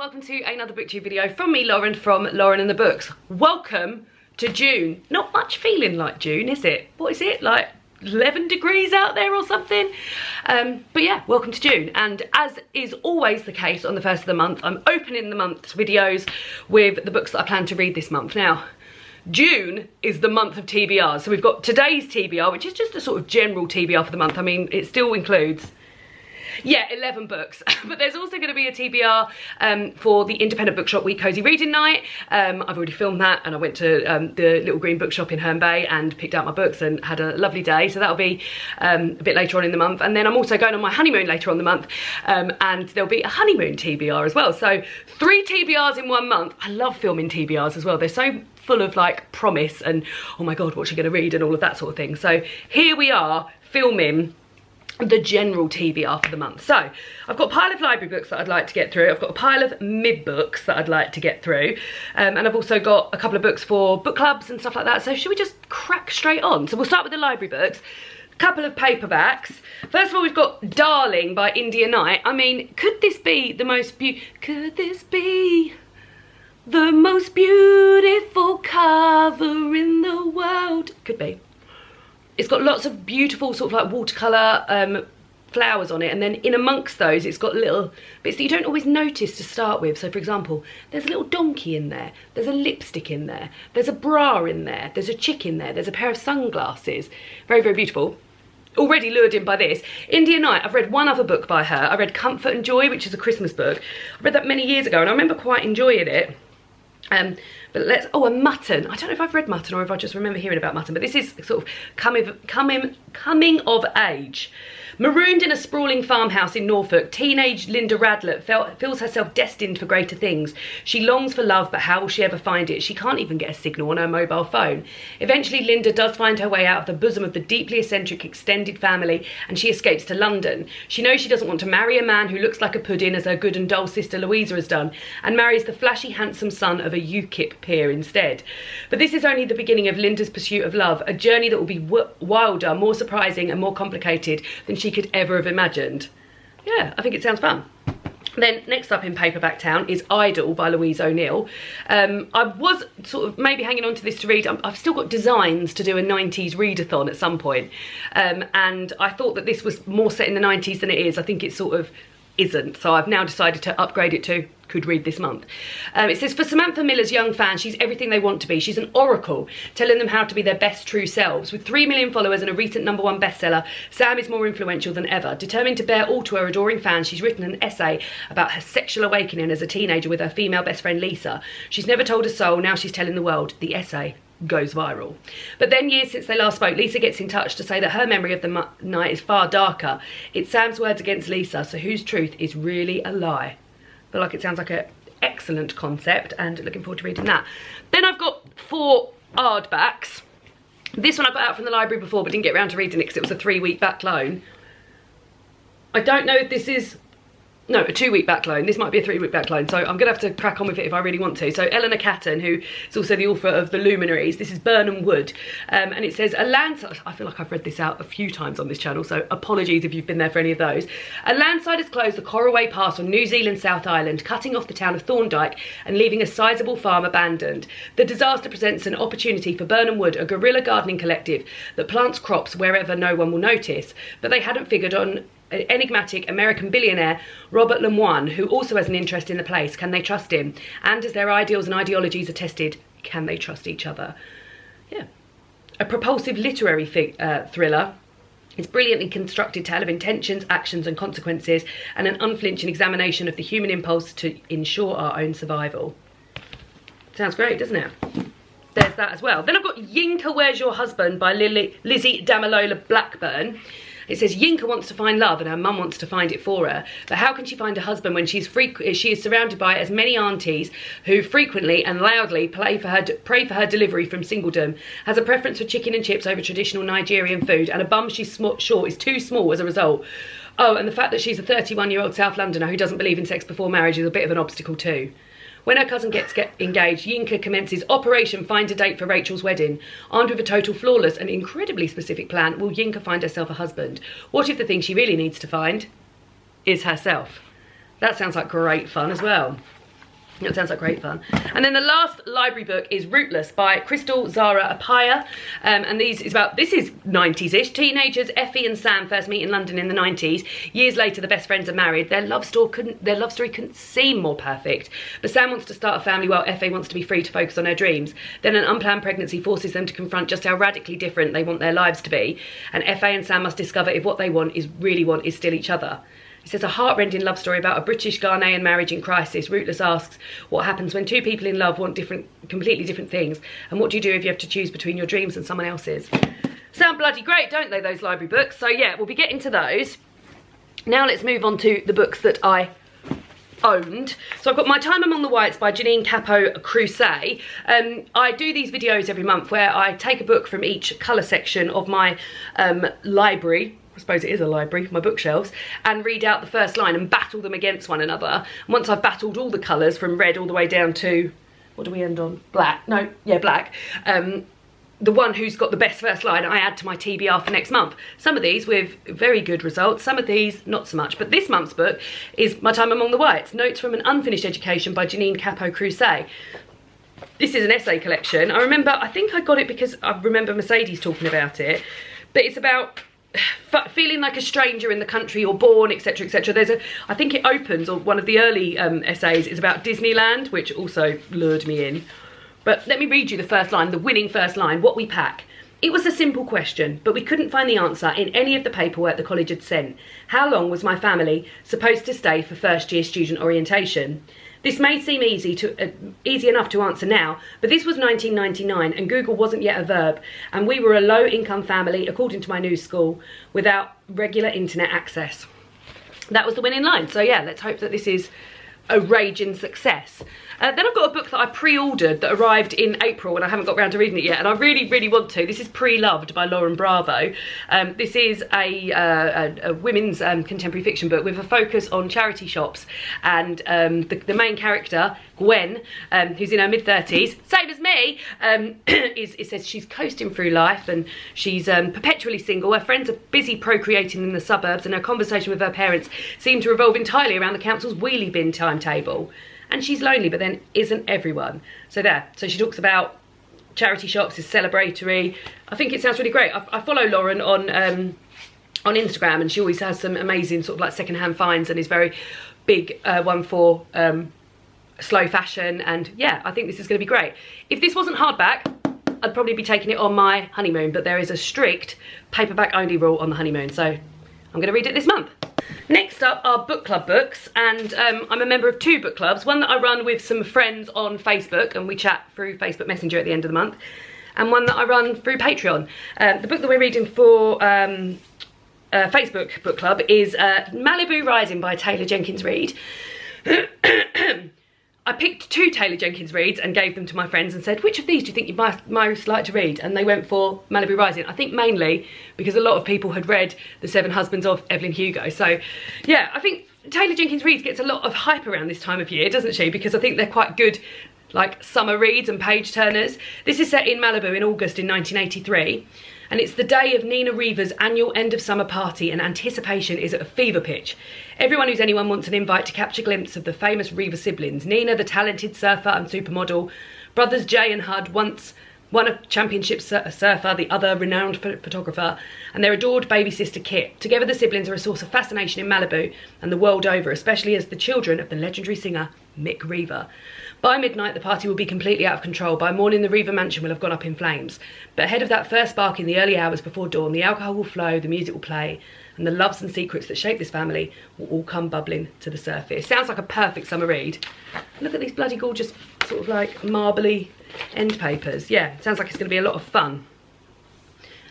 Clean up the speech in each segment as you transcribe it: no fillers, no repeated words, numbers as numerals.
welcome to another booktube video from me, Lauren, from Lauren and the Books. Welcome to June. Not much feeling like June, is it? What is it, like 11 degrees out there or something? But yeah, welcome to June. And as is always the case on the first of the month, I'm opening the month's videos with the books that I plan to read this month. Now, June is the month of TBR. So we've got today's TBR, which is just a sort of general TBR for the month. I mean, it still includes, yeah, 11 books. But there's also going to be a TBR for the Independent Bookshop Week Cozy Reading Night. I've already filmed that, and I went to the Little Green Bookshop in Herne Bay and picked out my books and had a lovely day. So that'll be a bit later on in the month. And then I'm also going on my honeymoon later on in the month, and there'll be a honeymoon TBR as well. So 3 TBRs in 1 month. I love filming TBRs as well. They're so full of like promise and, oh my God, what's she going to read and all of that sort of thing. So here we are filming the general TBR for the month. So I've got a pile of library books that I'd like to get through. I've got a pile of mid books that I'd like to get through, and I've also got a couple of books for book clubs and stuff like that. So should we just crack straight on? So we'll start with the library books. A couple of paperbacks. First of all, we've got Darling by India Knight. I mean, could this be the most beautiful cover in the world? Could be. It's got lots of beautiful sort of like watercolour flowers on it, and then in amongst those it's got little bits that you don't always notice to start with. So for example, there's a little donkey in there, there's a lipstick in there, there's a bra in there, there's a chick in there, there's a pair of sunglasses. Very, very beautiful. Already lured in by this. India Knight, I've read one other book by her. I read Comfort and Joy, which is a Christmas book. I read that many years ago and I remember quite enjoying it. But let's, oh, and Mutton. I don't know if I've read Mutton or if I just remember hearing about Mutton, but this is sort of coming of age. Marooned in a sprawling farmhouse in Norfolk, teenage Linda Radlett feels herself destined for greater things. She longs for love, but how will she ever find it? She can't even get a signal on her mobile phone. Eventually, Linda does find her way out of the bosom of the deeply eccentric extended family, and she escapes to London. She knows she doesn't want to marry a man who looks like a pudding, as her good and dull sister Louisa has done, and marries the flashy, handsome son of a UKIP peer instead. But this is only the beginning of Linda's pursuit of love, a journey that will be wilder, more surprising, and more complicated than she could ever have imagined. Yeah, I think it sounds fun. Then next up in paperback town is Idle by Louise O'Neill. I was sort of maybe hanging on to this to read. I've still got designs to do a 90s readathon at some point, and I thought that this was more set in the 90s than it is. I think it sort of isn't, so I've now decided to upgrade it to could read this month. It says, for Samantha Miller's young fans, she's everything they want to be. She's an oracle, telling them how to be their best true selves. With 3 million followers and a recent #1 bestseller, Sam is more influential than ever. Determined to bear all to her adoring fans, she's written an essay about her sexual awakening as a teenager with her female best friend Lisa. She's never told a soul, now she's telling the world. The essay goes viral. But then, years since they last spoke, Lisa gets in touch to say that her memory of the night is far darker. It's Sam's words against Lisa, so whose truth is really a lie? I feel like it sounds like an excellent concept, and looking forward to reading that. Then I've got 4 hardbacks. This one I got out from the library before but didn't get around to reading it because it was a 3-week back loan. I don't know if this is, no, a 2-week back loan. This might be a 3-week back loan, so I'm going to have to crack on with it if I really want to. So Eleanor Catton, who is also the author of The Luminaries, this is Birnham Wood, and it says, a landslide, I feel like I've read this out a few times on this channel, so apologies if you've been there for any of those. A landslide has closed the Corraway Pass on New Zealand South Island, cutting off the town of Thorndyke and leaving a sizable farm abandoned. The disaster presents an opportunity for Birnham Wood, a guerrilla gardening collective that plants crops wherever no one will notice, but they hadn't figured on enigmatic American billionaire Robert Lemoine, who also has an interest in the place. Can they trust him? And as their ideals and ideologies are tested, can they trust each other? Yeah. A propulsive literary thriller. It's brilliantly constructed tale of intentions, actions and consequences, and an unflinching examination of the human impulse to ensure our own survival. Sounds great, doesn't it? There's that as well. Then I've got Yinka, Where's Your Husband by Lizzie Damalola Blackburn. It says, Yinka wants to find love and her mum wants to find it for her. But how can she find a husband when she is surrounded by as many aunties who frequently and loudly pray for her delivery from singledom, has a preference for chicken and chips over traditional Nigerian food, and a bum she's sure is too small as a result. Oh, and the fact that she's a 31-year-old South Londoner who doesn't believe in sex before marriage is a bit of an obstacle too. When her cousin gets engaged, Yinka commences Operation Find a Date for Rachel's wedding. Armed with a total flawless and incredibly specific plan, will Yinka find herself a husband? What if the thing she really needs to find is herself? That sounds like great fun as well. That sounds like great fun. And then the last library book is Rootless by Crystal Zara Apaya. And this is 90s-ish. Teenagers Effie and Sam first meet in London in the 90s. Years later, the best friends are married. Their love story couldn't seem more perfect. But Sam wants to start a family while Effie wants to be free to focus on her dreams. Then an unplanned pregnancy forces them to confront just how radically different they want their lives to be. And Effie and Sam must discover if what they really want is still each other. It says a heart-rending love story about a British Ghanaian marriage in crisis. Rootless asks what happens when two people in love want completely different things, and what do you do if you have to choose between your dreams and someone else's? Sound bloody great, don't they, those library books? So yeah, we'll be getting to those. Now let's move on to the books that I owned. So I've got My Time Among the Whites by Janine Capot-Crusay. I do these videos every month where I take a book from each colour section of my library. I suppose it is a library, my bookshelves, and read out the first line and battle them against one another. And once I've battled all the colours from red all the way down to, what do we end on? Black. No, yeah, black. The one who's got the best first line, I add to my TBR for next month. Some of these with very good results, some of these not so much. But this month's book is My Time Among the Whites, Notes from an Unfinished Education by Janine Capot-Crusay. This is an essay collection. I think I got it because I remember Mercedes talking about it. But it's about feeling like a stranger in the country you're born, etc, etc. I think it opens, or one of the early essays is about Disneyland, which also lured me in. But let me read you the first line, the winning first line, what we pack. It was a simple question, but we couldn't find the answer in any of the paperwork the college had sent. How long was my family supposed to stay for first year student orientation? This may seem easy enough to answer now, but this was 1999 and Google wasn't yet a verb, and we were a low-income family, according to my new school, without regular internet access. That was the winning line. So yeah, let's hope that this is a raging success. Then I've got a book that I pre-ordered that arrived in April and I haven't got around to reading it yet, and I really, really want to. This is Preloved by Lauren Bravo. This is a women's contemporary fiction book with a focus on charity shops, and the main character, Gwen, who's in her mid-30s, same as me, it says she's coasting through life and she's perpetually single. Her friends are busy procreating in the suburbs, and her conversation with her parents seem to revolve entirely around the council's wheelie bin timetable. And she's lonely, but then isn't everyone? So there. So she talks about charity shops, is celebratory. I think it sounds really great. I follow Lauren on Instagram, and she always has some amazing sort of like secondhand finds, and is very big one for slow fashion. And yeah, I think this is going to be great. If this wasn't hardback, I'd probably be taking it on my honeymoon, but there is a strict paperback only rule on the honeymoon, so I'm going to read it this month. Next up are book club books, and I'm a member of two book clubs. One that I run with some friends on Facebook, and we chat through Facebook Messenger at the end of the month, and one that I run through Patreon. The book that we're reading for Facebook book club is Malibu Rising by Taylor Jenkins Reid. I picked two Taylor Jenkins Reids and gave them to my friends and said, which of these do you think you'd most like to read? And they went for Malibu Rising. I think mainly because a lot of people had read The Seven Husbands of Evelyn Hugo. So yeah, I think Taylor Jenkins Reid gets a lot of hype around this time of year, doesn't she? Because I think they're quite good, like, summer reads and page turners. This is set in Malibu in August in 1983. And it's the day of Nina Reeva's annual end of summer party, and anticipation is at a fever pitch. Everyone who's anyone wants an invite to catch a glimpse of the famous Reeva siblings. Nina, the talented surfer and supermodel, brothers Jay and Hud, once one a championship surfer, the other renowned photographer, and their adored baby sister Kit. Together the siblings are a source of fascination in Malibu and the world over, especially as the children of the legendary singer Mick Reeva. By midnight, the party will be completely out of control. By morning, the Reeva mansion will have gone up in flames. But ahead of that first spark in the early hours before dawn, the alcohol will flow, the music will play, and the loves and secrets that shape this family will all come bubbling to the surface. Sounds like a perfect summer read. Look at these bloody gorgeous, sort of like marbly end papers. Yeah, sounds like it's going to be a lot of fun.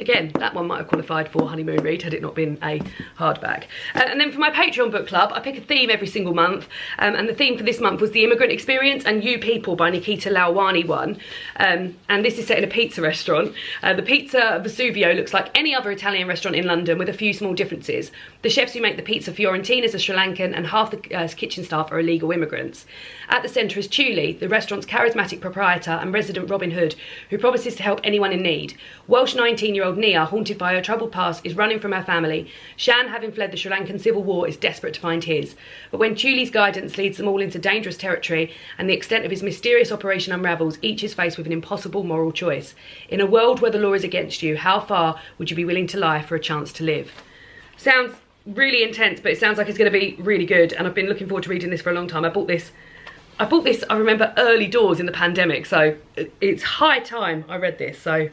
Again, that one might have qualified for honeymoon read had it not been a hardback. And then for my Patreon book club, I pick a theme every single month. And the theme for this month was The Immigrant Experience and You People by Nikita Lalwani won. And this is set in a pizza restaurant. The Pizza Vesuvio looks like any other Italian restaurant in London with a few small differences. The chefs who make the pizza Fiorentinas are Sri Lankan, and half the kitchen staff are illegal immigrants. At the centre is Chuli, the restaurant's charismatic proprietor and resident Robin Hood, who promises to help anyone in need. Welsh 19-year-old 14-year-old Nia, haunted by her troubled past, is running from her family. Shan, having fled the Sri Lankan civil war, is desperate to find his. But when Chuli's guidance leads them all into dangerous territory and the extent of his mysterious operation unravels, each is faced with an impossible moral choice. In a world where the law is against you, how far would you be willing to lie for a chance to live? Sounds really intense, but it sounds like it's going to be really good, and I've been looking forward to reading this for a long time. I bought this, I remember, early doors in the pandemic, so it's high time I read this, so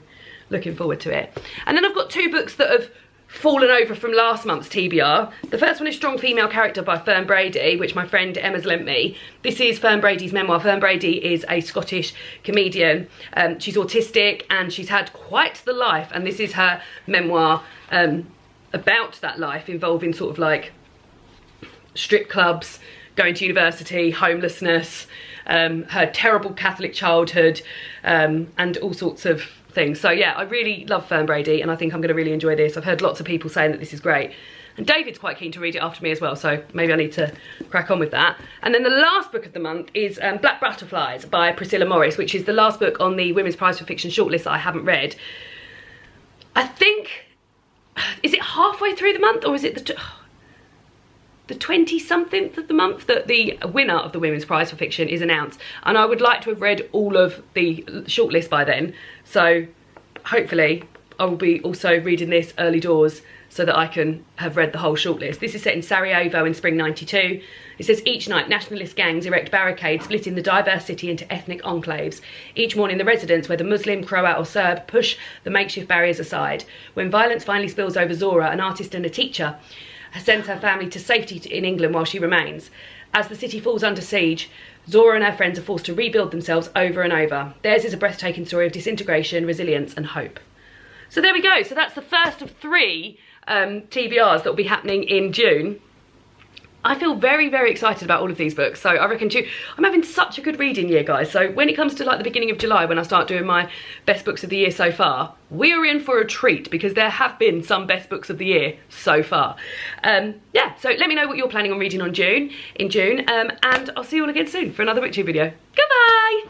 looking forward to it. And then I've got 2 books that have fallen over from last month's TBR. The first one is Strong Female Character by Fern Brady, which my friend Emma's lent me. This is Fern Brady's memoir. Fern Brady is a Scottish comedian. She's autistic and she's had quite the life, and this is her memoir about that life, involving sort of like strip clubs, going to university, homelessness, her terrible Catholic childhood, and all sorts of things. So yeah, I really love Fern Brady, and I think I'm going to really enjoy this. I've heard lots of people saying that this is great, and David's quite keen to read it after me as well, so maybe I need to crack on with that. And then the last book of the month is Black Butterflies by Priscilla Morris, which is the last book on the Women's Prize for Fiction shortlist that I haven't read. I think, is it halfway through the month, or is it the 20-something of the month that the winner of the Women's Prize for Fiction is announced? And I would like to have read all of the shortlist by then, so hopefully I will be also reading this early doors so that I can have read the whole shortlist. This is set in Sarajevo in spring '92. It says, each night nationalist gangs erect barricades splitting the diverse city into ethnic enclaves. Each morning the residents, whether Muslim, Croat or Serb, push the makeshift barriers aside. When violence finally spills over Zora, an artist and a teacher, sends her family to safety in England while she remains. As the city falls under siege, Zora and her friends are forced to rebuild themselves over and over. Theirs is a breathtaking story of disintegration, resilience and hope. So there we go. So that's the first of 3 TBRs that will be happening in June. I feel very, very excited about all of these books. So I reckon I'm having such a good reading year, guys. So when it comes to like the beginning of July, when I start doing my best books of the year so far, we are in for a treat, because there have been some best books of the year so far. Yeah, so let me know what you're planning on reading in June, and I'll see you all again soon for another BookTube video. Goodbye!